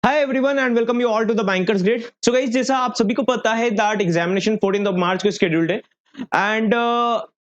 Hi everyone and welcome you all to the Bankers Grid. So guys, जैसा आप सभी को पता है दैट एग्जामिनेशन 14 ऑफ मार्च को शेड्यूल्ड है एंड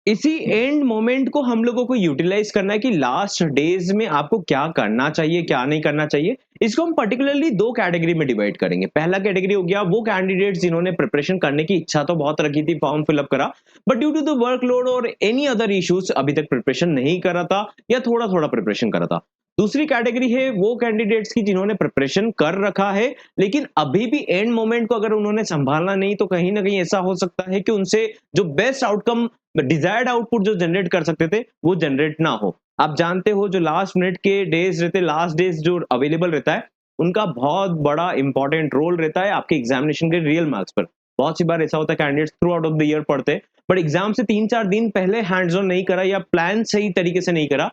इसी एंड मोमेंट को हम लोगों को यूटिलाइज करना है कि लास्ट डेज में आपको क्या करना चाहिए, क्या नहीं करना चाहिए। इसको हम पर्टिकुलरली दो कैटेगरी में डिवाइड करेंगे। पहला कैटेगरी हो गया वो कैंडिडेट्स जिन्होंने प्रिपरेशन करने की इच्छा तो बहुत रखी थी, फॉर्म फिलअप करा, but due to the workload और एनी अदर इश्यूज अभी तक प्रिपरेशन नहीं करा था या थोड़ा थोड़ा प्रिपरेशन करा था। दूसरी कैटेगरी है वो कैंडिडेट्स की जिन्होंने प्रिपरेशन कर रखा है लेकिन अभी भी एंड मोमेंट को अगर उन्होंने संभालना नहीं तो कहीं ना कहीं ऐसा हो सकता है कि उनसे जो बेस्ट आउटकम, डिजायर्ड आउटपुट जो जनरेट कर सकते थे वो जनरेट ना हो। आप जानते हो जो लास्ट मिनट के डेज रहते, लास्ट डेज जो अवेलेबल रहता है, उनका बहुत बड़ा इंपॉर्टेंट रोल रहता है आपके एग्जामिनेशन के रियल मार्क्स पर। बहुत सी बार ऐसा होता है candidates through out of the year पढ़ते हैं बट एग्जाम से 3-4 दिन पहले हैंड्स ऑन नहीं करा या प्लान सही तरीके से नहीं करा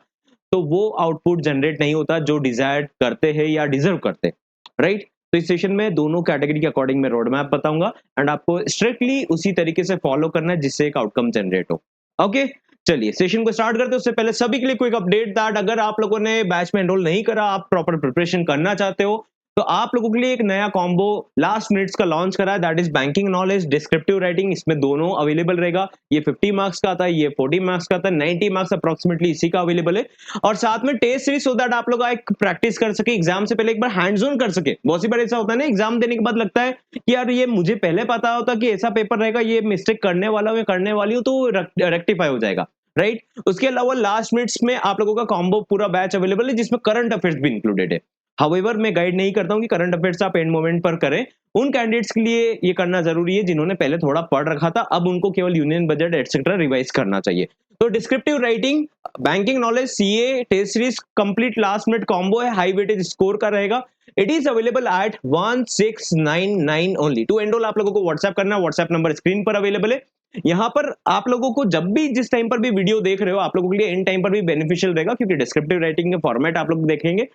तो वो आउटपुट जनरेट नहीं होता जो डिजायर्ड करते हैं या डिजर्व करते हैं, राइट। तो इस सेशन में दोनों कैटेगरी के अकॉर्डिंग मैं रोड मैप बताऊंगा एंड आपको स्ट्रिक्टली उसी तरीके से फॉलो करना है जिससे एक आउटकम जनरेट हो। ओके, चलिए सेशन को स्टार्ट करते हैं। उससे पहले सभी के लिए क्विक अपडेट दैट अगर आप लोगों ने बैच में एनरोल नहीं करा, आप प्रॉपर प्रिपरेशन करना चाहते हो तो आप लोगों के लिए एक नया कॉम्बो लास्ट मिनट्स का लॉन्च करा है, that is banking knowledge descriptive writing. इसमें दोनों अवेलेबल रहेगा। ये 50 मार्क्स का आता है, ये 40 मार्क्स का आता है, 90 मार्क्स अप्रोक्सीमेटली इसी का अवेलेबल है। और साथ में टेस्ट सीरीज सो दैट आप लोग एक प्रैक्टिस कर सके, एग्जाम से पहले एक बार हैंड्स ऑन कर सके। बहुत सी बार ऐसा होता है ना, एग्जाम देने के बाद लगता है कि यार ये मुझे पहले पता होता कि ऐसा पेपर रहेगा, ये मिस्टेक करने वाला हूं या करने वाली हूं तो रेक्टिफाई हो जाएगा, राइट। उसके अलावा लास्ट मिनट्स में आप लोगों का कॉम्बो पूरा बैच अवेलेबल है जिसमें करंट अफेयर्स भी इंक्लूडेड है। हाउएवर मैं गाइड नहीं करता हूं कि करंट अफेयर्स आप एंड मोमेंट पर करें। उन कैंडिडेट्स के लिए ये करना जरूरी है जिन्होंने पहले थोड़ा पढ़ रखा था, अब उनको केवल यूनियन बजट एटसेट्रा रिवाइज करना चाहिए। तो descriptive writing, banking knowledge, CA test series complete last minute combo है, हाई वेटेज स्कोर का रहेगा। It is available at 1699 only. To enrol आप लोगों को व्हाट्सएप करना है, व्हाट्सएप नंबर स्क्रीन पर अवेलेबल है। यहाँ पर आप लोगों को जब भी जिस टाइम पर भी वीडियो देख रहे हो आप लोगों के लिए एंड टाइम पर भी बेनिफिशियल रहेगा क्योंकि डिस्क्रिप्टिव राइटिंग के फॉर्मेट आप लोग देखेंगे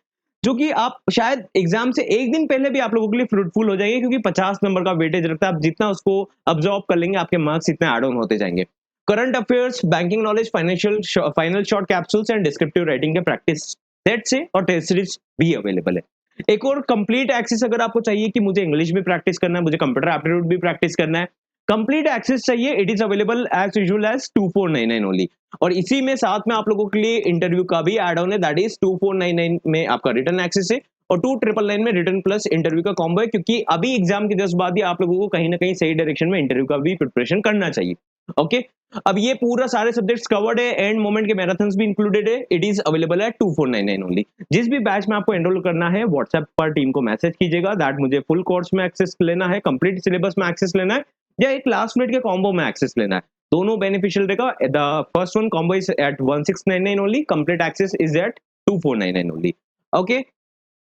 जो कि आप शायद एग्जाम से एक दिन पहले भी आप लोगों के लिए फ्रूटफुल हो जाएंगे क्योंकि 50 नंबर का वेटेज रखता है। आप जितना उसको अब्सॉर्ब कर लेंगे आपके मार्क्स इतने एड ऑन होते जाएंगे। Current affairs, banking knowledge, financial final short capsules and descriptive writing के प्रैक्टिस सेट से और टेस्ट सीरीज भी अवेलेबल है। एक और कंप्लीट एक्सेस अगर आपको चाहिए कि मुझे इंग्लिश भी प्रैक्टिस करना है, मुझे कंप्यूटर एप्टीट्यूड भी प्रैक्टिस करना है, कंप्लीट एक्सेस चाहिए, it is available as usual as 2499 only. और इसी में साथ में आप लोगों के लिए इंटरव्यू का भी ऐड ऑन है, दैट इज 2499 में आपका रिटर्न एक्सेस है और 2999 में रिटर्न प्लस इंटरव्यू का कॉम्बो है क्योंकि अभी एग्जाम के जस्ट बाद ही आप लोगों को कहीं ना कहीं सही डायरेक्शन में इंटरव्यू का भी प्रिपरेशन करना चाहिए। ओके, अब ये पूरा सारे सब्जेक्ट्स कवर्ड है, एंड मोमेंट के मैराथन्स भी इंक्लूडेड है। इट इज अवेलेबल है 2499 ओनली। जिस भी बैच में आपको एनरोल करना है व्हाट्सएप पर टीम को मैसेज कीजिएगा दैट मुझे फुल कोर्स में एक्सेस लेना है, कंप्लीट सिलेबस में एक्सेस लेना है या एक लास्ट मिनट के कॉम्बो में एक्सेस लेना है। दोनों बेनिफिशियल रहेगा। The first one combo is at 1699 only, complete access is at 2499 only. Okay,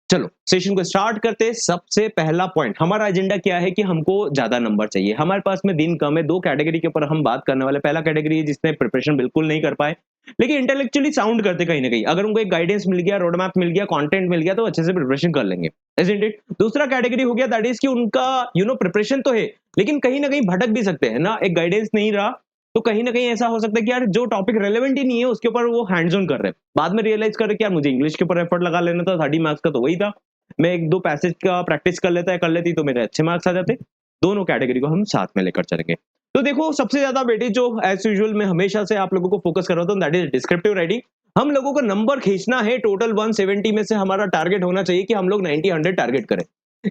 चलो सेशन को स्टार्ट करते हैं। सबसे पहला पॉइंट, हमारा एजेंडा क्या है कि हमको ज्यादा नंबर चाहिए। हमारे पास में दिन कम है, दो कैटेगरी के ऊपर हम बात करने वाले। पहला कैटेगरी है जिसने प्रिपरेशन बिल्कुल नहीं कर पाए लेकिन इंटेलेक्चुअली साउंड करते कहीं ना कहीं, अगर उनको एक गाइडेंस मिल गया, रोड मैप मिल गया, कंटेंट मिल गया तो अच्छे से प्रिपरेशन कर लेंगे, isn't it? दूसरा कैटेगरी हो गया दैट इज कि उनका प्रिपरेशन तो है लेकिन कहीं ना कहीं भटक भी सकते हैं ना, एक गाइडेंस नहीं रहा तो कहीं ना कहीं ऐसा हो सकता है कि यार जो टॉपिक रेलेवेंट ही नहीं है उसके ऊपर वो हैंड्स ऑन कर रहे हैं, बाद में रियलाइज कर रहे कि यार मुझे इंग्लिश के ऊपर एफर्ट लगा लेना था, 30 मार्क्स का तो वही था, मैं एक दो पैसेज का प्रैक्टिस कर लेती तो मेरे अच्छे मार्क्स आ जाते। दोनों कैटेगरी को हम साथ में लेकर चलेंगे। तो देखो सबसे ज्यादा वेटेज जो एज यूजुअल मैं हमेशा से आप लोगों को फोकस कर रहा हूँ दैट इज डिस्क्रिप्टिव राइटिंग। हम लोगों को नंबर खींचना है, टोटल 170 में से हमारा टारगेट होना चाहिए कि हम लोग 90-100 टारगेट करें।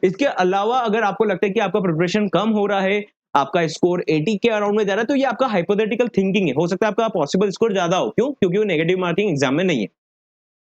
इसके अलावा अगर आपको लगता है कि आपका प्रिपरेशन कम हो रहा है, आपका स्कोर 80 के अराउंड में जा रहा है तो ये आपका हाइपोथेटिकल थिंकिंग है। हो सकता है आपका पॉसिबल स्कोर ज्यादा हो, क्यों? क्योंकि वो नेगेटिव मार्किंग एग्जाम में नहीं है।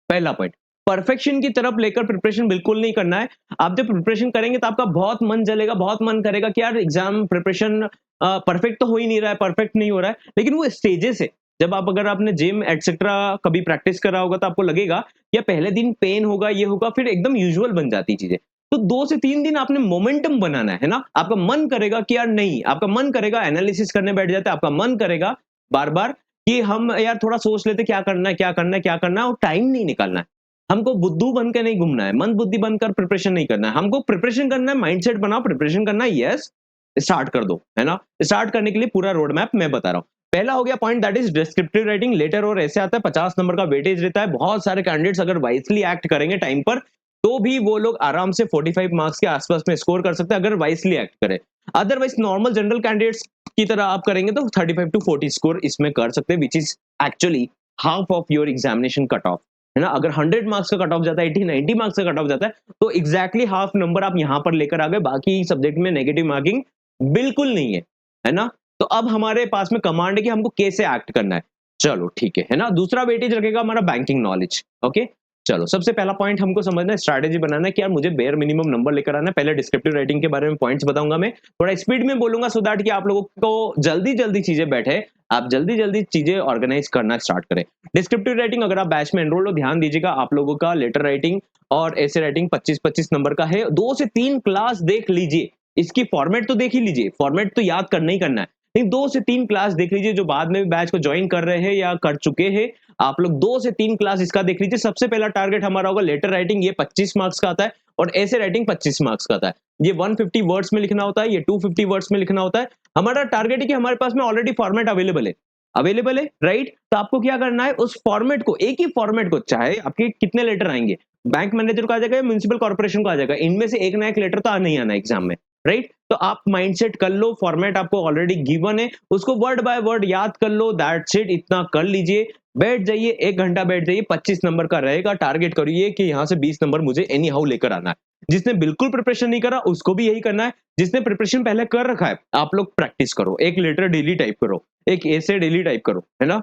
पहला पॉइंट, परफेक्शन की तरफ लेकर प्रिपरेशन बिल्कुल नहीं करना है। आप जब प्रिपरेशन करेंगे तो आपका बहुत मन जलेगा, बहुत मन करेगा कि यार एग्जाम प्रिपरेशन परफेक्ट तो हो ही नहीं रहा है, परफेक्ट नहीं हो रहा है, लेकिन वो स्टेजेस है। जब आप अगर आपने जिम एटसेट्रा कभी प्रैक्टिस करा होगा तो आपको लगेगा या पहले दिन पेन होगा, ये होगा, फिर एकदम यूजुअल बन जाती चीजें। तो 2 से 3 दिन आपने मोमेंटम बनाना है ना। आपका मन करेगा कि यार नहीं, आपका मन करेगा एनालिसिस करने बैठ जाते, आपका मन करेगा बार बार कि हम यार थोड़ा सोच लेते क्या करना है, क्या करना है, क्या करना है, और टाइम नहीं निकालना है। हमको बुद्धू बन के नहीं घूमना है, मंद बुद्धि बनकर प्रिपरेशन नहीं करना है। हमको प्रिपरेशन करना है, माइंडसेट बनाओ, प्रिपरेशन करना है, यस स्टार्ट कर दो, है ना। स्टार्ट करने के लिए पूरा रोड मैप मैं बता रहा हूँ। पहला हो गया point that is descriptive writing. Letter और ऐसे आता है, 50 नंबर का वेटेज रहता है। बहुत सारे कैंडिडेट्स अगर वाइजली एक्ट करेंगे टाइम पर तो भी वो लोग आराम से 45 मार्क्स के आसपास में स्कोर कर सकते हैं अगर वाइसली एक्ट करें। अदरवाइज नॉर्मल जनरल कैंडिडेट्स की तरह आप करेंगे तो 35 टू 40 स्कोर इसमें कर सकते हैं, which is actually half of your examination cut off, है ना। अगर 100 मार्क्स का कट ऑफ जाता है, 80 90 मार्क्स का कट ऑफ जाता है, तो एग्जैक्टली हाफ नंबर आप यहाँ पर लेकर आ गए। बाकी सब्जेक्ट में नेगेटिव मार्किंग बिल्कुल नहीं है ना। तो अब हमारे पास में कमांड है कि हमको कैसे एक्ट करना है। चलो ठीक है ना। दूसरा वेटेज रखेगा हमारा बैंकिंग नॉलेज। ओके, चलो सबसे पहला पॉइंट हमको समझना है, स्ट्रैटेजी बनाना है कि यार मुझे बेयर मिनिमम नंबर लेकर आना है। पहले डिस्क्रिप्टिव राइटिंग के बारे में पॉइंट्स बताऊंगा मैं, थोड़ा स्पीड में बोलूंगा सो दैट कि आप लोगों को जल्दी जल्दी चीजें बैठे, आप जल्दी जल्दी चीजें ऑर्गेनाइज करना स्टार्ट करें। डिस्क्रिप्टिव राइटिंग अगर आप बैच में एनरोल हो, ध्यान दीजिएगा, आप लोगों का लेटर राइटिंग और ऐसे राइटिंग 25-25 नंबर का है। 2 से 3 क्लास देख लीजिए, इसकी फॉर्मेट तो देख ही लीजिए, फॉर्मेट तो याद करना ही करना है, लेकिन 2 से 3 क्लास देख लीजिए। जो बाद में बैच को ज्वाइन कर रहे हैं या कर चुके हैं, आप लोग 2 से 3 क्लास इसका देख लीजिए। सबसे पहला टारगेट हमारा होगा लेटर राइटिंग, ये 25 मार्क्स का आता है, और ऐसे राइटिंग 25 मार्क्स का आता है। ये 150 वर्ड्स में लिखना होता है, ये 250 वर्ड्स में लिखना होता है। हमारा टारगेट है कि हमारे पास में ऑलरेडी फॉर्मेट अवेलेबल है, राइट। तो आपको क्या करना है, उस फॉर्मेट को, एक ही फॉर्मेट को, चाहे आपके कितने लेटर आएंगे, बैंक मैनेजर को आ जाएगा या म्युनिसिपल कॉर्पोरेशन को आ जाएगा, इनमें से एक ना एक लेटर तो आ नहीं आना एग्जाम में, राइट। तो आप माइंडसेट कर लो, फॉर्मेट आपको ऑलरेडी गिवन है, उसको वर्ड बाय वर्ड याद कर लो, दैट्स इट। इतना कर लीजिए, बैठ जाइए, 1 घंटा बैठ जाइए, 25 नंबर का रहेगा। टारगेट करिए कि यहाँ से 20 नंबर मुझे एनी हाउ लेकर आना है। जिसने बिल्कुल प्रिपरेशन नहीं करा उसको भी यही करना है, जिसने प्रिपरेशन पहले कर रखा है आप लोग प्रैक्टिस करो, एक लेटर डेली टाइप करो, एक ऐसे डेली टाइप करो, है ना।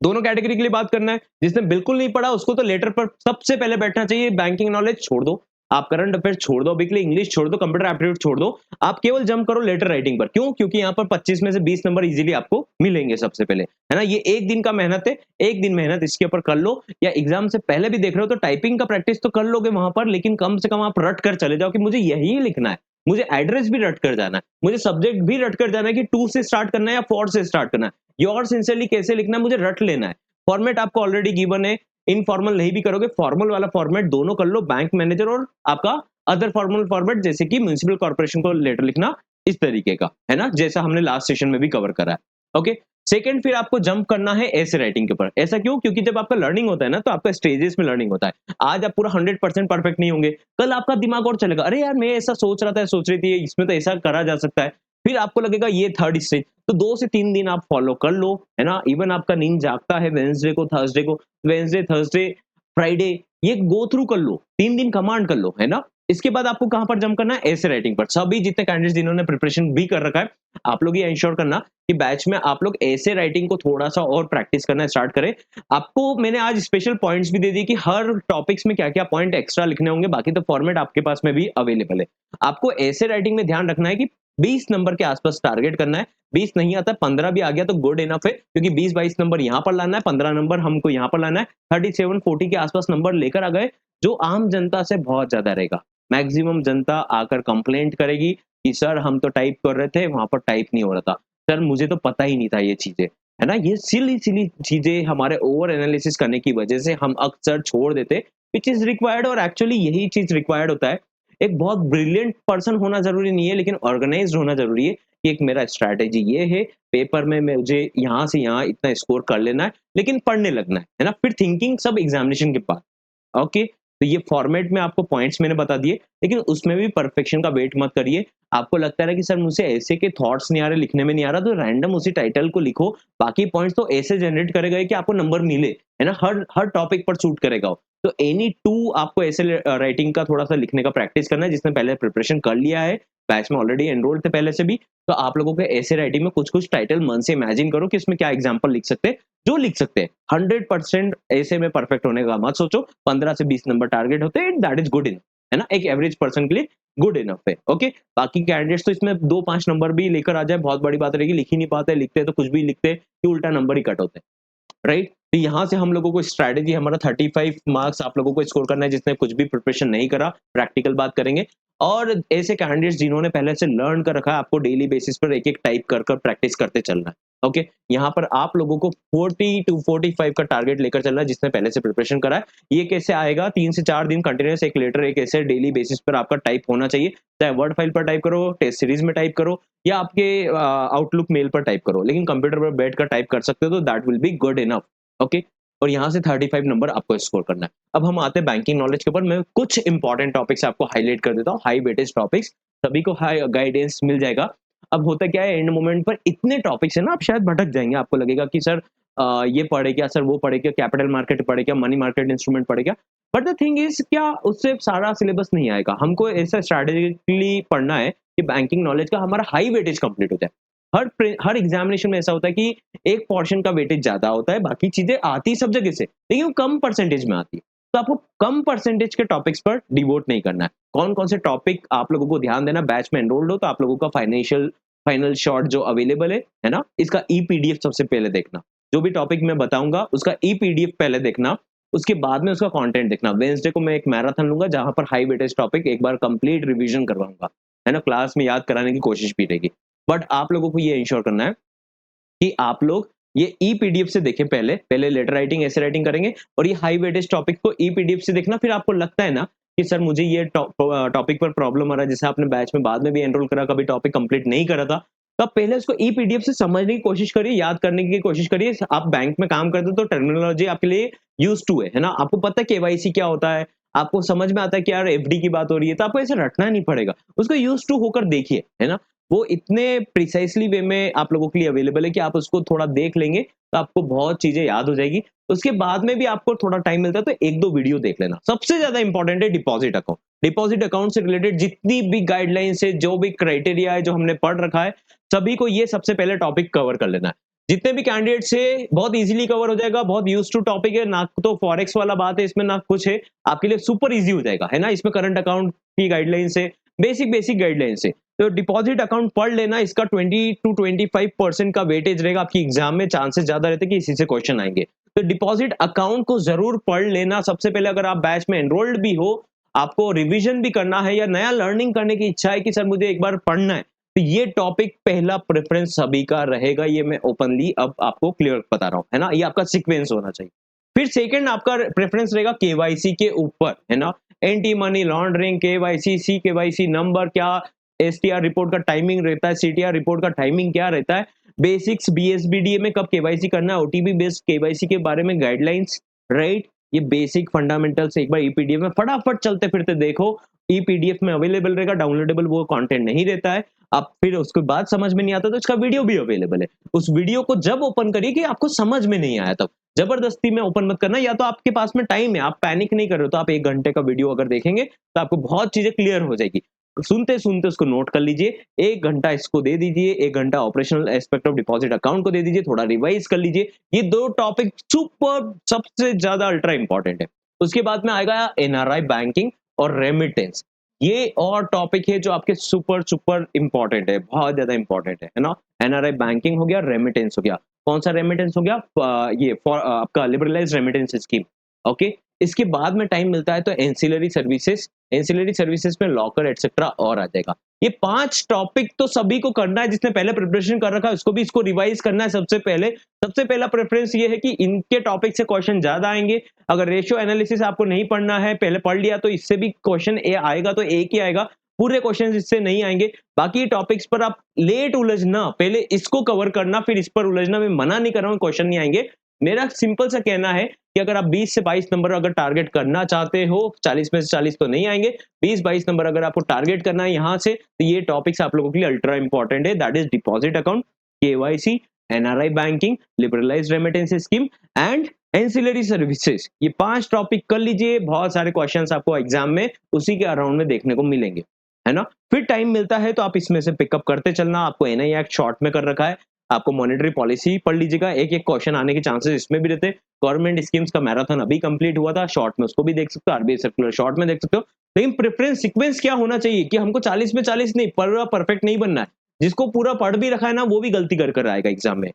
दोनों कैटेगरी के लिए बात करना है। जिसने बिल्कुल नहीं पढ़ा उसको तो लेटर पर सबसे पहले बैठना चाहिए। बैंकिंग नॉलेज छोड़ दो, आप करंट अफेयर छोड़ दो, अभी के लिए इंग्लिश छोड़ दो, कंप्यूटर एप्टीट्यूड छोड़ दो, आप केवल जंप करो लेटर राइटिंग पर। क्यों? क्योंकि यहाँ पर 25 में से 20 नंबर इजीली आपको मिलेंगे सबसे पहले, है ना। ये एक दिन का मेहनत है, एक दिन मेहनत इसके ऊपर कर लो। या एग्जाम से पहले भी देख रहे हो तो टाइपिंग का प्रैक्टिस तो कर लोगे वहां पर, लेकिन कम से कम आप रट कर चले जाओ कि मुझे यही लिखना है, मुझे एड्रेस भी रट कर जाना है, मुझे सब्जेक्ट भी रट कर जाना है कि 2 से स्टार्ट करना है या 4 से स्टार्ट करना है, योर सिंसियरली कैसे लिखना है मुझे रट लेना है। फॉर्मेट आपको ऑलरेडी गिवन है, इनफॉर्मल नहीं भी करोगे, फॉर्मल वाला फॉर्मेट दोनों कर लो, बैंक मैनेजर और आपका अदर फॉर्मल फॉर्मेट, जैसे कि म्युनिसिपल कॉर्पोरेशन को लेटर लिखना, इस तरीके का, है ना, जैसा हमने लास्ट सेशन में भी कवर करा है। ओके, सेकंड, फिर आपको जंप करना है ऐसे राइटिंग के ऊपर। ऐसा क्यों? क्योंकि जब आपका लर्निंग होता है ना, तो आपका स्टेजेस में लर्निंग होता है। आज आप पूरा 100% परफेक्ट नहीं होंगे, कल आपका दिमाग और चलेगा, अरे यार मैं ऐसा सोच रहा था, सोच रही थी, इसमें तो ऐसा करा जा सकता है। फिर आपको लगेगा ये थर्ड स्टेज, तो 2 से 3 दिन आप फॉलो कर लो, है ना। इवन आपका नींद जागता है वेडनेसडे को, थर्सडे को, वेडनेसडे, थर्सडे, फ्राइडे, ये गो थ्रू कर लो, 3 दिन कमांड कर लो, है ना। इसके बाद आपको कहां पर जंप करना है? ऐसे राइटिंग पर। सभी जितने कैंडिडेट्स जिन्होंने प्रिपरेशन भी कर रखा है, आप लोग ये इंश्योर करना कि बैच में आप लोग ऐसे राइटिंग को थोड़ा सा और प्रैक्टिस करना स्टार्ट करें। आपको मैंने आज स्पेशल पॉइंट्स भी दे दिए कि हर टॉपिक्स में क्या क्या पॉइंट एक्स्ट्रा लिखने होंगे, बाकी तो फॉर्मेट आपके पास में भी अवेलेबल है। आपको ऐसे राइटिंग में ध्यान रखना है कि 20 नंबर के आसपास टारगेट करना है। 20 नहीं आता, 15 भी आ गया तो गुड इनफ है, क्योंकि 20-22 नंबर यहाँ पर लाना है, 15 नंबर हमको यहाँ पर लाना है। 37-40 के आसपास नंबर लेकर आ गए, जो आम जनता से बहुत ज्यादा रहेगा। मैक्सिमम जनता आकर कंप्लेंट करेगी कि सर हम तो टाइप कर रहे थे, वहां पर टाइप नहीं हो रहा था, सर मुझे तो पता ही नहीं था ये चीजें, है ना। ये सिली सिली चीजें हमारे ओवर एनालिसिस करने की वजह से हम अक्सर छोड़ देते, विच इज रिक्वायर्ड, और एक्चुअली यही चीज रिक्वायर्ड होता है। एक बहुत ब्रिलियंट पर्सन होना जरूरी नहीं है, लेकिन ऑर्गेनाइज्ड होना जरूरी है कि एक मेरा स्ट्रैटेजी ये है, पेपर में मुझे यहाँ से यहाँ इतना स्कोर कर लेना है, लेकिन पढ़ने लगना है ना। फिर थिंकिंग सब एग्जामिनेशन के बाद। ओके, तो ये फॉर्मेट में आपको पॉइंट्स मैंने बता दिए, लेकिन उसमें भी परफेक्शन का वेट मत करिए। आपको लगता है कि सर मुझे ऐसे के थॉट्स नहीं आ रहे, लिखने में नहीं आ रहा, तो रैंडम उसी टाइटल को लिखो, बाकी पॉइंट्स तो ऐसे जनरेट करेगा कि आपको नंबर मिले, है ना। हर हर टॉपिक पर शूट करेगा वो। तो एनी टू आपको ऐसे राइटिंग का थोड़ा सा लिखने का प्रैक्टिस करना है, जिसने पहले प्रिपरेशन कर लिया है, बैच में ऑलरेडी एनरोल्ड थे पहले से भी, तो आप लोगों के ऐसे राइटिंग में कुछ कुछ टाइटल मन से इमेजिन करो कि इसमें क्या एग्जाम्पल लिख सकते हैं, जो लिख सकते हैं। 100% ऐसे में परफेक्ट होने का मत सोचो, 15 से 20 नंबर टारगेट होते हैं, दैट इज गुड इनफ, है ना। एक एवरेज पर्सन के लिए गुड इनफ है। ओके, बाकी कैंडिडेट्स तो इसमें 2-5 नंबर भी लेकर आ जाए, बहुत बड़ी बात रहेगी। लिख ही नहीं पाते, लिखते हैं तो कुछ भी लिखते हैं कि उल्टा नंबर ही कट होते हैं, राइट। तो यहाँ से हम लोगों को स्ट्रैटेजी, हमारा 35 मार्क्स आप लोगों को स्कोर करना है, जिसने कुछ भी प्रिपरेशन नहीं करा, प्रैक्टिकल बात करेंगे। और ऐसे कैंडिडेट्स जिन्होंने पहले से लर्न कर रखा है, आपको डेली बेसिस पर एक एक टाइप कर कर प्रैक्टिस करते चलना है। ओके, यहाँ पर आप लोगों को 40 टू 45 का टारगेट लेकर चलना है, जिसने पहले से प्रिपरेशन करा है। ये कैसे आएगा? 3 से 4 दिन कंटिन्यूस एक लेटर, एक ऐसे डेली बेसिस पर आपका टाइप होना चाहिए, चाहे वर्ड फाइल पर टाइप करो, टेस्ट सीरीज में टाइप करो, या आपके आउटलुक मेल पर टाइप करो, लेकिन कंप्यूटर पर बैठ कर टाइप कर सकते हो, तो that will be good enough. Okay, और यहाँ से 35 नंबर आपको स्कोर करना है। अब हम आते हैं बैंकिंग नॉलेज के ऊपर। मैं कुछ इंपॉर्टेंट टॉपिक्स आपको हाईलाइट कर देता हूँ, हाई वेटेज टॉपिक्स, सभी को हाई गाइडेंस मिल जाएगा। अब होता क्या है, एंड मोमेंट पर इतने टॉपिक्स है ना, आप शायद भटक जाएंगे, आपको लगेगा कि सर ये पढ़े क्या, सर वो पढ़े क्या, कैपिटल मार्केट पढ़े क्या, मनी मार्केट इंस्ट्रूमेंट पढ़े क्या। बट द थिंग इज, क्या उससे सारा सिलेबस नहीं आएगा, हमको ऐसा स्ट्रैटेजिकली पढ़ना है कि बैंकिंग नॉलेज का हमारा हाई वेटेज कंप्लीट हो जाए। हर एग्जामिनेशन में ऐसा होता है कि एक पोर्शन का वेटेज ज्यादा होता है, बाकी चीजें आती सब जगह से, लेकिन वो कम परसेंटेज में आती है। तो आपको कम परसेंटेज के टॉपिक्स पर डिवोट नहीं करना है। कौन कौन से टॉपिक आप लोगों को ध्यान देना, बैच में एनरोल्ड हो तो आप लोगों का फाइनल शॉट जो अवेलेबल है ना, इसका ई पीडीएफ सबसे पहले देखना। जो भी टॉपिक मैं बताऊंगा उसका ई पीडीएफ पहले देखना, उसके बाद में उसका कंटेंट देखना। वेडनेसडे को मैं एक मैराथन लूंगा जहां पर हाई वेटेज टॉपिक एक बार कंप्लीट रिवीजन करवाऊंगा, है ना, क्लास में याद कराने की कोशिश भी रहेगी। बट आप लोगों को ये इंश्योर करना है कि आप लोग ये ई पीडीएफ से देखें, पहले पहले लेटर राइटिंग ऐसे राइटिंग करेंगे, और ये हाई वेटेज टॉपिक को ई पीडीएफ से देखना। फिर आपको लगता है ना कि सर मुझे ये टॉपिक पर प्रॉब्लम आ रहा है, जैसे आपने बैच में बाद में भी एनरोल करा, कभी टॉपिक कंप्लीट नहीं करा था, तो आप पहले उसको ई पीडीएफ से समझने की कोशिश करिए, याद करने की कोशिश करिए। आप बैंक में काम करते हो तो टर्मिनोलॉजी आपके लिए यूज टू है ना, आपको पता है केवाईसी क्या होता है, आपको समझ में आता है कि यार एफडी की बात हो रही है, तो आपको ऐसे रटना नहीं पड़ेगा, उसको यूज टू होकर देखिए, है ना। वो इतने प्रिसाइसली वे में आप लोगों के लिए अवेलेबल है कि आप उसको थोड़ा देख लेंगे तो आपको बहुत चीजें याद हो जाएगी। उसके बाद में भी आपको थोड़ा टाइम मिलता है तो एक दो वीडियो देख लेना। सबसे ज्यादा इंपॉर्टेंट है डिपॉजिट अकाउंट। डिपॉजिट अकाउंट से रिलेटेड जितनी भी गाइडलाइंस है, जो भी क्राइटेरिया है, जो हमने पढ़ रखा है, सभी को ये सबसे पहले टॉपिक कवर कर लेना है। जितने भी कैंडिडेट से बहुत इजीली कवर हो जाएगा, बहुत यूज टू टॉपिक है ना, तो फॉरेक्स वाला बात है इसमें, ना कुछ है, आपके लिए सुपर इजी हो जाएगा, है ना। इसमें करंट अकाउंट की गाइडलाइंस है, बेसिक बेसिक गाइडलाइंस है। तो डिपॉजिट अकाउंट पढ़ लेना, इसका 20 to 25% का वेटेज रहेगा, आपकी एग्जाम में चांसेस ज्यादा रहते हैं कि इसी से क्वेश्चन आएंगे। तो डिपॉजिट अकाउंट को जरूर पढ़ लेना सबसे पहले। अगर आप बैच में एनरोल्ड भी हो, आपको रिवीजन भी करना है या नया लर्निंग करने की इच्छा है कि सर मुझे एक बार पढ़ना है, तो ये टॉपिक पहला प्रेफरेंस सभी का रहेगा। ये मैं ओपनली अब आपको क्लियर बता रहा हूं, है ना, ये आपका सीक्वेंस होना चाहिए। फिर सेकंड आपका प्रेफरेंस रहेगा केवाईसी के ऊपर, है ना। एंटी मनी लॉन्ड्रिंग, केवाईसी, सी केवाईसी नंबर क्या, एसटीआर रिपोर्ट का टाइमिंग रहता है, सीटीआर रिपोर्ट का टाइमिंग क्या रहता है, बेसिक्स बीएसबीडीए में कब केवाईसी करना है, ओटीपी बेस्ड केवाईसी के बारे में गाइडलाइंस, राइट। ये बेसिक फंडामेंटल्स एक बार ईपीडीएफ में फटाफट चलते फिरते देखो, ईपीडीएफ में अवेलेबल रहेगा, डाउनलोडेबल वो कंटेंट नहीं रहता है। आप फिर उसके बाद समझ में नहीं आता तो इसका वीडियो भी अवेलेबल है। उस वीडियो को जब ओपन करिए कि आपको समझ में नहीं आया, तब जबरदस्ती में ओपन मत करना। या तो आपके पास में टाइम है, आप पैनिक नहीं कर रहे हो, तो आप 1 घंटे का वीडियो अगर देखेंगे तो आपको बहुत चीजें क्लियर हो जाएगी। सुनते सुनते उसको नोट कर लीजिए, 1 घंटा इसको दे दीजिए, 1 घंटा operational aspect of deposit account को दे दीजिए, थोड़ा रिवाइज कर लीजिए। ये दो टॉपिक सुपर सबसे ज्यादा अल्ट्रा इंपॉर्टेंट है। उसके बाद में आएगा एनआरआई बैंकिंग और रेमिटेंस। ये और टॉपिक है जो आपके सुपर सुपर इंपॉर्टेंट है, बहुत ज्यादा इंपॉर्टेंट है ना। एनआरआई बैंकिंग हो गया, रेमिटेंस हो गया। कौन सा रेमिटेंस हो गया? ये फॉर आपका लिबरलाइज रेमिटेंस स्कीम। ओके, इसके बाद में टाइम मिलता है तो एंसिलरी सर्विसेज, एंसिलरी सर्विसेज में लॉकर एटसेट्रा और आ जाएगा। ये 5 टॉपिक तो सभी को करना है, जिसने पहले प्रिपरेशन कर रखा है उसको भी इसको रिवाइज करना है सबसे पहले। सबसे पहला प्रेफरेंस ये है कि इनके टॉपिक से क्वेश्चन ज्यादा आएंगे। अगर रेशियो एनालिसिस आपको नहीं पढ़ना है, पहले पढ़ लिया तो इससे भी क्वेश्चन आएगा तो एक ही आएगा, पूरे क्वेश्चन इससे नहीं आएंगे। बाकी टॉपिक्स पर आप लेट उलझना, पहले इसको कवर करना फिर इस पर उलझना। मैं मना नहीं कर रहा हूँ क्वेश्चन नहीं आएंगे, मेरा सिंपल सा कहना है कि अगर आप 20 से 22 नंबर अगर टारगेट करना चाहते हो, 40 में से 40 तो नहीं आएंगे, 20-22 नंबर अगर आपको टारगेट करना है यहाँ से, तो ये टॉपिक्स आप लोगों के लिए अल्ट्रा इंपॉर्टेंट है। That is deposit account, KYC, NRI banking, liberalised remittance scheme and ancillary services. ये 5 टॉपिक कर लीजिए, बहुत सारे क्वेश्चंस आपको एग्जाम में उसी के अराउंड में देखने को मिलेंगे, है ना। फिर टाइम मिलता है तो आप इसमें से पिकअप करते चलना। आपको एनआई एक्ट शॉर्ट में कर रखा है, आपको मॉनेटरी पॉलिसी पढ़ लीजिएगा, एक एक क्वेश्चन आने के चांसेस इसमें भी रहते हैं। गवर्नमेंट स्कीम्स का मैराथन अभी कंप्लीट हुआ था, शॉर्ट में उसको भी देख सकते हो, आरबीआई सर्कुलर शॉर्ट में देख सकते हो। लेकिन प्रेफरेंस सीक्वेंस क्या होना चाहिए कि हमको 40 में 40 नहीं, पूरा परफेक्ट नहीं बनना है। जिसको पूरा पढ़ भी रखा है ना, वो भी गलती कर कर आएगा एग्जाम में।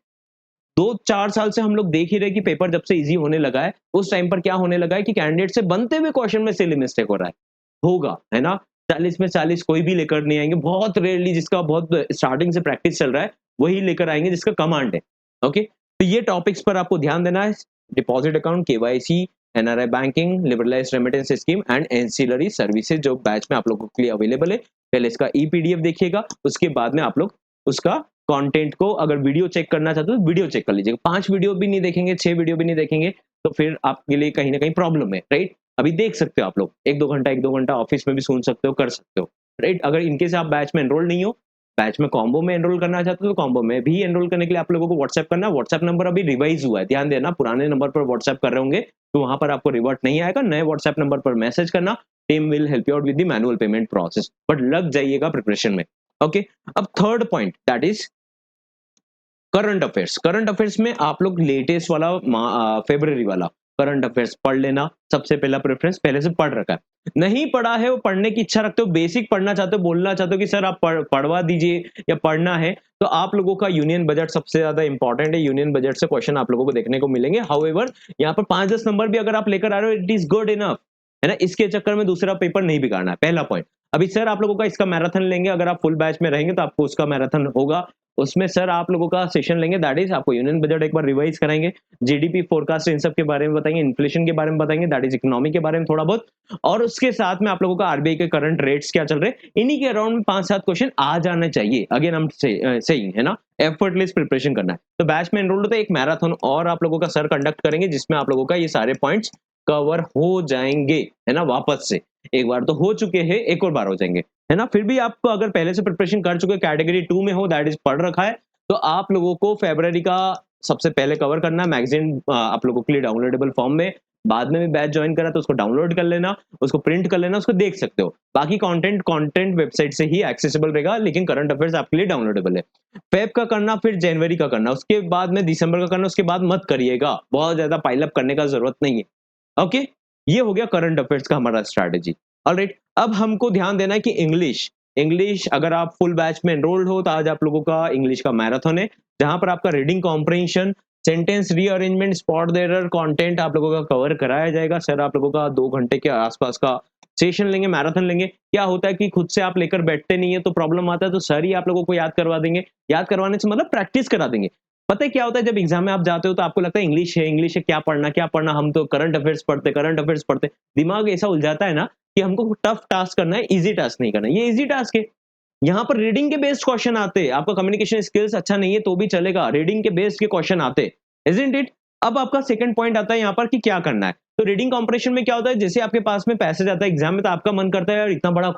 2-4 साल से हम लोग देख ही रहे कि पेपर जब से इजी होने लगा है, उस टाइम पर क्या होने लगा है कि कैंडिडेट से बनते हुए क्वेश्चन में सिली मिस्टेक हो रहा है, होगा, है ना। 40 में 40 कोई भी लेकर नहीं आएंगे, बहुत रेयरली जिसका बहुत स्टार्टिंग से प्रैक्टिस चल रहा है वही लेकर आएंगे जिसका कमांड है। ओके, तो ये टॉपिक्स पर आपको ध्यान देना है, deposit account, KYC, NRI banking, liberalised remittance scheme and ancillary services, जो बैच में आप लोगों के लिए अवेलेबल है। पहले इसका ई पीडीएफ देखिएगा, उसके बाद में आप लोग उसका कंटेंट को अगर वीडियो चेक करना चाहते हो तो वीडियो चेक कर लीजिएगा। 5 वीडियो भी नहीं देखेंगे, 6 वीडियो भी नहीं देखेंगे, तो फिर आपके लिए कहीं ना कहीं प्रॉब्लम है, राइट? अभी देख सकते हो आप लोग, एक दो घंटा ऑफिस में भी सुन सकते हो, कर सकते हो, राइट? अगर इनकेस आप बैच में एनरोल नहीं हो, बैच में कॉम्बो में एनरोल करना चाहते हो तो कॉम्बो में भी एनरोल करने के लिए आप लोगों को व्हाट्सएप करना है। व्हाट्सएप नंबर अभी रिवाइज हुआ है, ध्यान देना, पुराने नंबर पर व्हाट्सएप कर रहे होंगे तो वहां पर आपको रिवर्ट नहीं आएगा, नए व्हाट्सएप नंबर पर मैसेज करना, team will help you out with the manual payment process, but लग जाइएगा प्रिपरेशन में। ओके, अब third point that is current affairs. Current affairs में आप लोग लेटेस्ट वाला फेब्रुअरी वाला करंट अफेयर्स पढ़ लेना, सबसे पहला प्रेफरेंस, पहले से पढ़ रखा है, नहीं पढ़ा है वो पढ़ने की इच्छा रखते हो, बेसिक पढ़ना चाहते हो, बोलना चाहते हो कि सर आप पढ़वा दीजिए या पढ़ना है, तो आप लोगों का यूनियन बजट सबसे ज्यादा इंपॉर्टेंट है। यूनियन बजट से क्वेश्चन आप लोगों को देखने को मिलेंगे। हाउएवर यहाँ पर 5-10 नंबर भी अगर आप लेकर आ रहे हो, इट इज गुड इनफ, है ना? इसके चक्कर में दूसरा पेपर नहीं बिगाड़ना है, पहला पॉइंट। अभी सर आप लोगों का इसका मैराथन लेंगे, अगर आप फुल बैच में रहेंगे तो आपको उसका मैराथन होगा, उसमें सर आप लोगों का सेशन लेंगे, दैट इज आपको यूनियन बजट एक बार रिवाइज कराएंगे, जीडीपी फोरकास्ट इन सब के बारे में बताएंगे, इन्फ्लेशन के बारे में बताएंगे, दैट इज इकोनॉमी के बारे में थोड़ा बहुत, और उसके साथ में आप लोगों का आरबीआई के करंट रेट्स क्या चल रहे हैं, इन्हीं के अराउंड में 5-7 क्वेश्चन आ जाने चाहिए। अगेन हम सही है ना, एफर्टलेस प्रिपरेशन करना है। तो बैच में एनरोल्ड होता है, एक मैराथन और आप लोगों का सर कंडक्ट करेंगे जिसमें आप लोगों का ये सारे पॉइंट्स कवर हो जाएंगे, है ना? वापस से एक बार तो हो चुके हैं, एक और बार हो जाएंगे, है ना? फिर भी आपको अगर पहले से प्रिपरेशन कर चुके, कैटेगरी 2 में हो, दैट इज पढ़ रखा है, तो आप लोगों को फरवरी का सबसे पहले कवर करना है। मैगजीन आप लोगों के लिए डाउनलोडेबल फॉर्म में, बाद में भी बैच ज्वाइन करा तो उसको डाउनलोड कर लेना, उसको प्रिंट कर लेना, उसको देख सकते हो। बाकी कंटेंट वेबसाइट से ही एक्सेसिबल रहेगा, लेकिन करंट अफेयर्स आपके लिए डाउनलोडेबल है। फेब का करना, फिर जनवरी का करना, उसके बाद में दिसंबर का करना, उसके बाद मत करिएगा, बहुत ज्यादा पाइलअप करने का जरूरत नहीं है। ओके, ये हो गया करंट अफेयर्स का हमारा स्ट्रैटेजी। ऑलराइट, अब हमको ध्यान देना है कि इंग्लिश, अगर आप फुल बैच में एनरोल्ड हो तो आज आप लोगों का इंग्लिश का मैराथन है, जहां पर आपका reading comprehension, sentence rearrangement, spot the error, content आप लोगों का कवर कराया जाएगा। सर आप लोगों का 2 घंटे के आसपास का सेशन लेंगे, मैराथन लेंगे। क्या होता है कि खुद से आप लेकर बैठते नहीं है तो प्रॉब्लम आता है, तो सर ही आप लोगों को याद करवा देंगे। याद करवाने से मतलब प्रैक्टिस करा देंगे। पता है क्या होता है, जब एग्जाम में आप जाते हो तो आपको लगता है इंग्लिश है, क्या पढ़ना, हम तो करंट अफेयर्स पढ़ते, दिमाग ऐसा उलझाता है ना कि हमको टफ टास्क करना है, इजी टास्क नहीं करना। ये इजी टास्क है, यहाँ पर रीडिंग के बेस्ड क्वेश्चन आते हैं, आपका कम्युनिकेशन स्किल्स अच्छा नहीं है तो भी चलेगा, रीडिंग के बेस्ड के क्वेश्चन आते, इजंट इट? अब आपका सेकंड पॉइंट आता है यहाँ पर कि क्या करना है। तो रीडिंग कॉम्प्रिहेंशन में क्या होता है, जैसे आपके पास में पैसेज आता है एग्जाम में तो आपका मन करता है यार इतना बड़ा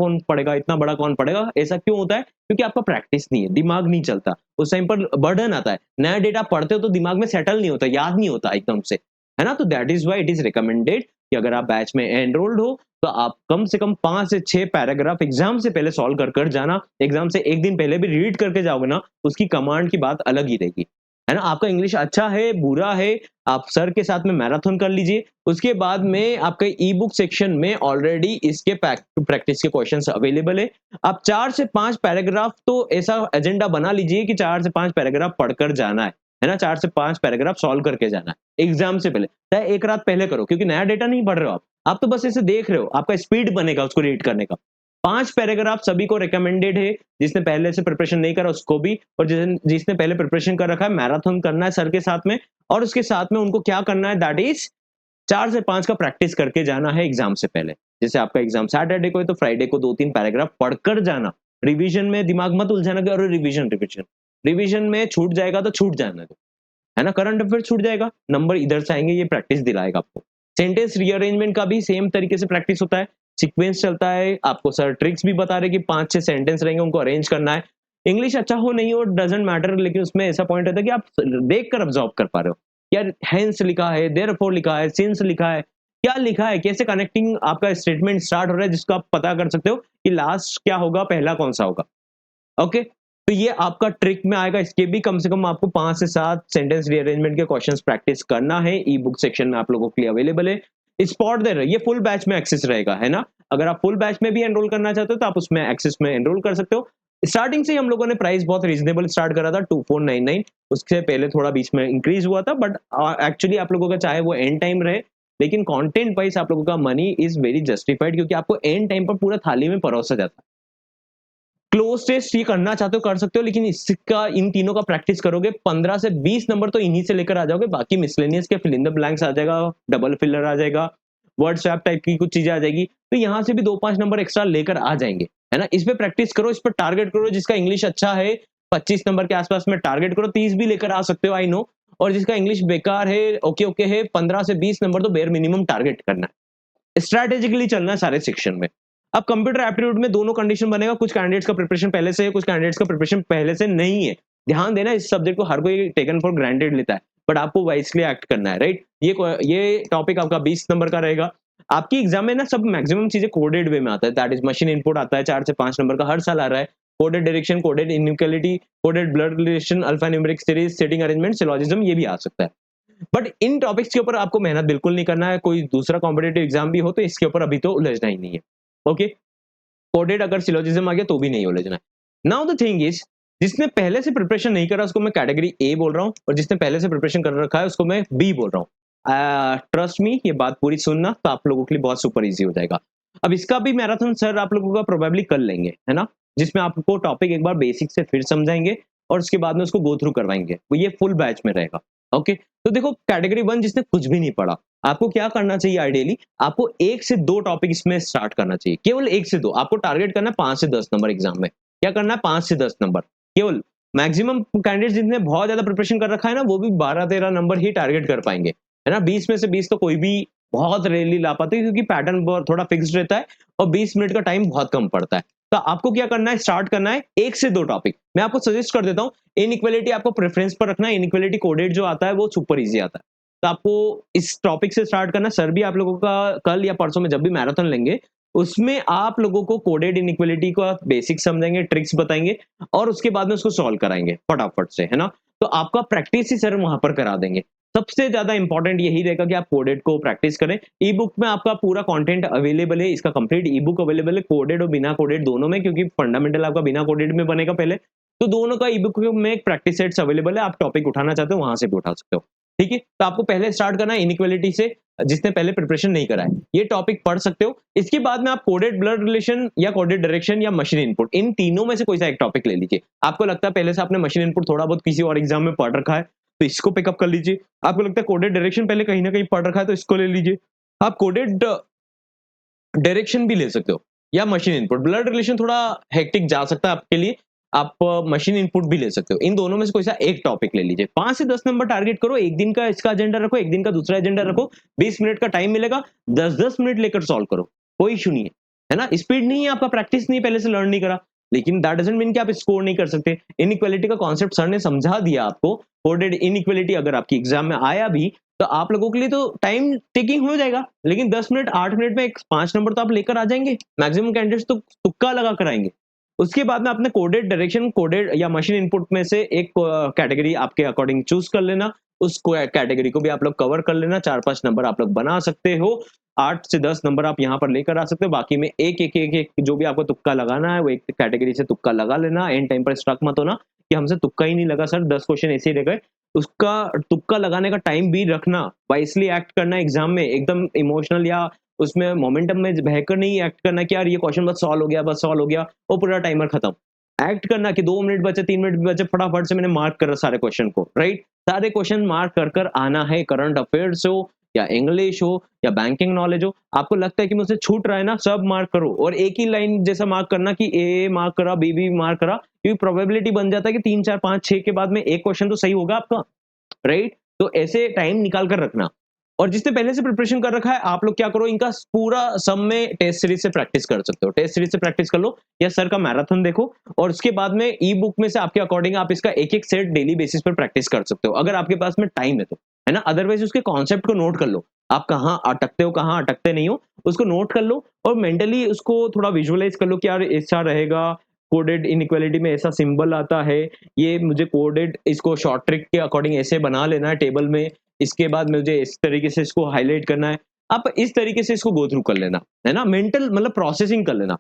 कौन पढ़ेगा। ऐसा क्यों होता है? क्योंकि आपका प्रैक्टिस नहीं है, दिमाग नहीं चलता, उस टाइम पर बर्डन आता है, नया डेटा पढ़ते हो तो दिमाग में सेटल नहीं होता, याद नहीं होता एकदम से, है ना? तो that is why it is recommended कि अगर आप बैच में एनरोल्ड हो तो आप कम से कम 5 से 6 पैराग्राफ एग्जाम से पहले सॉल्व कर जाना। एग्जाम से एक दिन पहले भी रीड करके जाओगे ना, उसकी कमांड की बात अलग ही रहेगी, है ना? आपका इंग्लिश अच्छा है, बुरा है, आप सर के साथ में मैराथन कर लीजिए। उसके बाद में आपके ई बुक सेक्शन में ऑलरेडी इसके प्रैक्टिस के क्वेश्चंस अवेलेबल है। आप 4 से 5 पैराग्राफ तो ऐसा एजेंडा बना लीजिए कि 4 से 5 पैराग्राफ पढ़कर जाना है ना? 4 से 5 पैराग्राफ सॉल्व करके जाना है एग्जाम से पहले, चाहे एक रात पहले करो, क्योंकि नया डेटा नहीं पढ़ रहे हो आप तो बस ऐसे देख रहे हो, आपका स्पीड बनेगा उसको रीड करने का। 5 पैराग्राफ सभी को रिकमेंडेड है, जिसने पहले से प्रिपरेशन नहीं करा उसको भी, और जिसने पहले प्रिपरेशन कर रखा है, मैराथन करना है सर के साथ में, और उसके साथ में उनको क्या करना है, दैट इज 4 से 5 का प्रैक्टिस करके जाना है एग्जाम से पहले। जैसे आपका एग्जाम सैटरडे को है तो फ्राइडे को 2-3 पैराग्राफ पढ़कर जाना। रिवीजन में दिमाग मत उलझाना कि अरे रिवीजन में छूट जाएगा तो छूट जाना, है ना? करंट अफेयर छूट जाएगा, नंबर इधर से आएंगे, ये प्रैक्टिस दिलाएगा आपको। सेंटेंस रीअरेंजमेंट का भी सेम तरीके से प्रैक्टिस होता है, सीक्वेंस चलता है, आपको सर ट्रिक्स भी बता रहे कि 5-6 सेंटेंस रहेंगे, उनको अरेंज करना है। इंग्लिश अच्छा हो नहीं हो डजंट मैटर, लेकिन उसमें ऐसा पॉइंट होता है कि आप देखकर ऑब्जर्व कर पा रहे हो, यार हेंस लिखा है, देयरफॉर लिखा है, सिंस लिखा है, क्या लिखा है, कैसे कनेक्टिंग आपका स्टेटमेंट स्टार्ट हो रहा है, जिसको आप पता कर सकते हो कि लास्ट क्या होगा, पहला कौन सा होगा। ओके, तो ये आपका ट्रिक में आएगा। इसके भी कम से कम आपको 5 से 7 सेंटेंस रीअरेंजमेंट के क्वेश्चंस प्रैक्टिस करना है। ई बुक सेक्शन में आप लोगों के लिए अवेलेबल है। स्पॉट देयर, ये फुल बैच में एक्सेस रहेगा, है ना? अगर आप फुल बैच में भी एनरोल करना चाहते हो तो आप उसमें एक्सेस में एनरोल कर सकते हो। स्टार्टिंग से ही हम लोगों ने प्राइस बहुत रीजनेबल स्टार्ट करा था, 2499। उससे पहले थोड़ा बीच में इंक्रीज हुआ था, बट एक्चुअली आप लोगों का चाहे वो एंड टाइम रहे, लेकिन कंटेंट वाइज आप लोगों का मनी इज वेरी जस्टिफाइड, क्योंकि आपको एंड टाइम पर पूरा थाली में परोसा जाता है। क्लोज टेस्ट ये करना चाहते हो कर सकते हो, लेकिन इसका इन तीनों का प्रैक्टिस करोगे 15 से 20 नंबर तो इन्हीं से लेकर आ जाओगे। बाकी मिसलेनियस के फिल इन द ब्लैंक्स आ जाएगा, डबल फिलर आ जाएगा, वर्ड स्वैप टाइप की कुछ चीजें आ जाएगी, तो यहाँ से भी 2-5 नंबर एक्स्ट्रा लेकर आ जाएंगे, है ना? इस पे प्रैक्टिस करो, इस पर टारगेट करो। जिसका इंग्लिश अच्छा है 25 नंबर के आसपास में टारगेट करो, 30 भी लेकर आ सकते हो, आई नो। और जिसका इंग्लिश बेकार है, ओके ओके है, 15 से 20 नंबर तो बेयर मिनिमम टारगेट करना है, स्ट्रैटेजिकली चलना है सारे सेक्शन में। अब कंप्यूटर एप्टीट्यूड में दोनों कंडीशन बनेगा, कुछ कैंडिडेट्स का प्रिपरेशन पहले से है, कुछ कैंडिडेट्स का प्रिपरेशन पहले से नहीं है। ध्यान देना, इस सब्जेक्ट को हर कोई टेकन फॉर ग्रांटेड लेता है, बट आपको वाइसली एक्ट करना है, राइट? ये टॉपिक आपका 20 नंबर का रहेगा। आपकी एग्जाम में ना सब मैक्सिमम चीजें कोडेड वे में आता है, दैट इज मशीन इनपुट आता है 4 से 5 नंबर का हर साल आ रहा है। Coded direction, coded inequality, coded blood relation, alpha numeric series, setting arrangement, syllogism, ये भी आ सकता है। बट इन टॉपिक्स के ऊपर आपको मेहनत बिल्कुल नहीं करना है। कोई दूसरा कॉम्पिटेटिव एग्जाम भी हो तो इसके ऊपर अभी तो उलझना ही नहीं है। ओके, कोडेड अगर सिलोजिज्म आ गया तो भी नहीं उलझना है। नाउ द थिंग इज, जिसने पहले से प्रिपरेशन नहीं करा उसको मैं कैटेगरी ए बोल रहा हूँ, और जिसने पहले से प्रिपरेशन कर रखा है उसको मैं बी बोल रहा हूँ। ट्रस्ट मी, ये बात पूरी सुनना, तो आप लोगों के लिए बहुत सुपर इजी हो जाएगा। अब इसका भी मैराथन सर आप लोगों का प्रोबेबली कर लेंगे, है ना, जिसमें आपको टॉपिक एक बार बेसिक से फिर समझाएंगे और उसके बाद में उसको गो थ्रू करवाएंगे। वो ये फुल बैच में रहेगा। ओके, तो देखो कैटेगरी 1 जिसने कुछ भी नहीं पढ़ा, आपको क्या करना चाहिए आइडियली, आपको 1 से 2 टॉपिक इसमें स्टार्ट करना चाहिए, केवल 1 से 2। आपको टारगेट करना है 5 से 10 नंबर एग्जाम में। क्या करना है? 5 से 10 नंबर केवल। मैक्सिमम कैंडिडेट्स जिसने बहुत ज्यादा प्रिपरेशन कर रखा है ना, वो भी 12-13 नंबर ही टारगेट कर पाएंगे, है ना। 20 में से 20 तो कोई भी बहुत रेयरली ला पाते हैं, क्योंकि पैटर्न थोड़ा फिक्स्ड रहता है और 20 मिनट का टाइम बहुत कम पड़ता है। तो आपको क्या करना है, स्टार्ट करना है 1 से 2 टॉपिक। मैं आपको सजेस्ट कर देता हूँ, इनइक्वालिटी आपको प्रेफरेंस पर रखना है। इनइक्वालिटी कोडेड जो आता है वो सुपर इजी आता है, तो आपको इस टॉपिक से स्टार्ट करना। सर भी आप लोगों का कल या परसों में जब भी मैराथन लेंगे, उसमें आप लोगों को कोडेड इनइक्वालिटी का बेसिक समझाएंगे, ट्रिक्स बताएंगे और उसके बाद में उसको सॉल्व कराएंगे फटाफट से, है ना। तो आपका प्रैक्टिस ही सर वहां पर करा देंगे। सबसे ज्यादा इंपॉर्टेंट यही रहेगा कि आप कोडेड को प्रैक्टिस करें। ई बुक में आपका पूरा कंटेंट अवेलेबल है, इसका कंप्लीट ई बुक अवेलेबल है, कोडेड और बिना कोडेड दोनों में, क्योंकि फंडामेंटल आपका बिना कोडेड में बनेगा पहले। तो दोनों का ई बुक में एक प्रैक्टिस सेट्स अवेलेबल है, आप टॉपिक उठाना चाहते हो वहां से भी उठा सकते हो। ठीक है, तो आपको पहले स्टार्ट करना है इनइक्वालिटी से, जिसने पहले प्रिपरेशन नहीं करा है ये टॉपिक पढ़ सकते हो। इसके बाद में आप कोडेड ब्लड रिलेशन या कोडेड डायरेक्शन या मशीन इनपुट, इन तीनों में से कोई सा एक टॉपिक ले लीजिए। आपको लगता है पहले से आपने मशीन इनपुट थोड़ा बहुत किसी और एग्जाम में पढ़ रखा है, तो इसको पिकअप कर लीजिए। आपको लगता है कोडेड डायरेक्शन पहले कहीं ना कहीं पढ़ रखा है, तो इसको ले लीजिए। आप कोडेड डायरेक्शन भी ले सकते हो या मशीन इनपुट। ब्लड रिलेशन थोड़ा हेक्टिक जा सकता है आपके लिए, आप मशीन इनपुट भी ले सकते हो। इन दोनों में से कोई सा एक टॉपिक ले लीजिए। 5 से 10 नंबर टारगेट करो, एक दिन का इसका एजेंडा रखो, एक दिन का दूसरा एजेंडा रखो, 20 मिनट का टाइम मिलेगा, 10-10 मिनट लेकर सॉल्व करो, कोई इशू नहीं है ना। स्पीड नहीं है, आपका प्रैक्टिस नहीं, पहले से लर्न नहीं करा, लेकिन दैट डजंट मीन कि आप स्कोर नहीं कर सकते। इनइक्वालिटी का कॉन्सेप्ट सर ने समझा दिया आपको। कोडेड इनइक्वालिटी अगर आपकी एग्जाम में आया भी, तो आप लोगों के लिए तो टाइम टेकिंग हो जाएगा, लेकिन 10 मिनट 8 मिनट में 5 नंबर तो आप लेकर आ जाएंगे। मैक्सिमम कैंडिडेट्स तो तुक्का लगा कर आएंगे। उसके बाद में आपने कोडेड डायरेक्शन, कोडेड या मशीन इनपुट में से एक कैटेगरी आपके अकॉर्डिंग चूज कर लेना, उस कैटेगरी को भी आप लोग कवर कर लेना। 4-5 नंबर आप लोग बना सकते हो, 8 से 10 नंबर आप यहाँ पर लेकर आ सकते हो। बाकी में एक जो भी आपको तुक्का लगाना है वो एक कैटेगरी से तुक्का लगा लेना। एंड टाइम पर स्ट्रक मत होना कि हमसे तुक्का ही नहीं लगा सर, 10 क्वेश्चन ऐसे ही रह गए। उसका तुक्का लगाने का टाइम भी रखना, वाइसली एक्ट करना एग्जाम में, एकदम इमोशनल या उसमें मोमेंटम में बहकर नहीं एक्ट करना कि यार ये क्वेश्चन बस सॉल्व हो गया, बस सॉल्व हो गया, वो पूरा टाइमर खत्म। एक्ट करना कि 2 मिनट बचे, 3 मिनट बचे, फटाफट से मैंने मार्क कर सारे क्वेश्चन को, राइट। सारे क्वेश्चन मार्क कर कर आना है। करंट अफेयर्स हो या इंग्लिश हो या बैंकिंग नॉलेज हो, आपको लगता है कि मुझसे छूट रहा है ना, सब मार्क करो। और एक ही लाइन जैसा मार्क करना कि ए मार्क करा, बी भी मार्क करा, क्योंकि प्रोबेबिलिटी बन जाता है कि 3 4 5 6 के बाद में एक क्वेश्चन तो सही होगा आपका, राइट। तो ऐसे टाइम निकाल कर रखना। और जिसने पहले से प्रिपरेशन कर रखा है, आप लोग क्या करो, इनका पूरा सब में टेस्ट सीरीज से प्रैक्टिस कर सकते हो। टेस्ट सीरीज से प्रैक्टिस कर लो या सर का मैराथन देखो, और उसके बाद में ई बुक में से आपके अकॉर्डिंग आप इसका एक एक सेट डेली बेसिस पर प्रैक्टिस कर सकते हो, अगर आपके पास में टाइम है तो, है ना। अदरवाइज उसके कॉन्सेप्ट को नोट कर लो, आप कहाँ अटकते हो, कहाँ अटकते नहीं हो, उसको नोट कर लो और मेंटली उसको थोड़ा विजुअलाइज कर लो कि यार ऐसा रहेगा, कोडेड इनइक्वालिटी में ऐसा सिंबल आता है, ये मुझे कोडेड इसको शॉर्ट ट्रिक के अकॉर्डिंग ऐसे बना लेना है टेबल में, इसके बाद मुझे इस तरीके से इसको हाईलाइट करना है। आप इस तरीके से इसको गो थ्रू कर लेना, है ना, मेंटल मतलब प्रोसेसिंग कर लेना,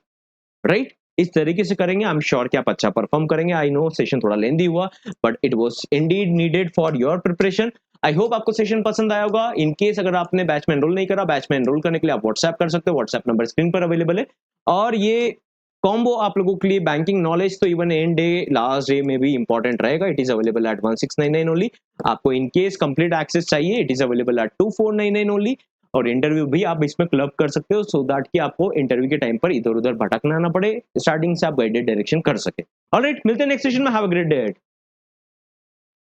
राइट। इस तरीके से करेंगे, आई एम श्योर कि आप अच्छा परफॉर्म करेंगे। आई नो सेशन थोड़ा लेंदी हुआ, but it was Indeed needed for your preparation. I hope आपको सेशन पसंद आया होगा। इन केस अगर आपने बैच में एनरोल नहीं करा, बैच में एनरोल करने के लिए आप व्हाट्सएप कर सकते हो, व्हाट्सएप नंबर स्क्रीन पर अवेलेबल है। और ये कॉम्बो आप लोगों के लिए बैंकिंग नॉलेज तो even and day last day में भी इंपॉर्टेंट रहेगा। It is available at 1699 only. आपको इन केस कंप्लीट एक्सेस चाहिए, it is available eight 2499 only. और इंटरव्यू भी आप इसमें क्लब कर सकते हो, सो दैट कि आपको इंटरव्यू के टाइम पर इधर उधर भटकना ना पड़े, स्टार्टिंग से आप गाइडेड डायरेक्शन कर सके। ऑलराइट, मिलते हैं नेक्स्ट सेशन में। Have a great day.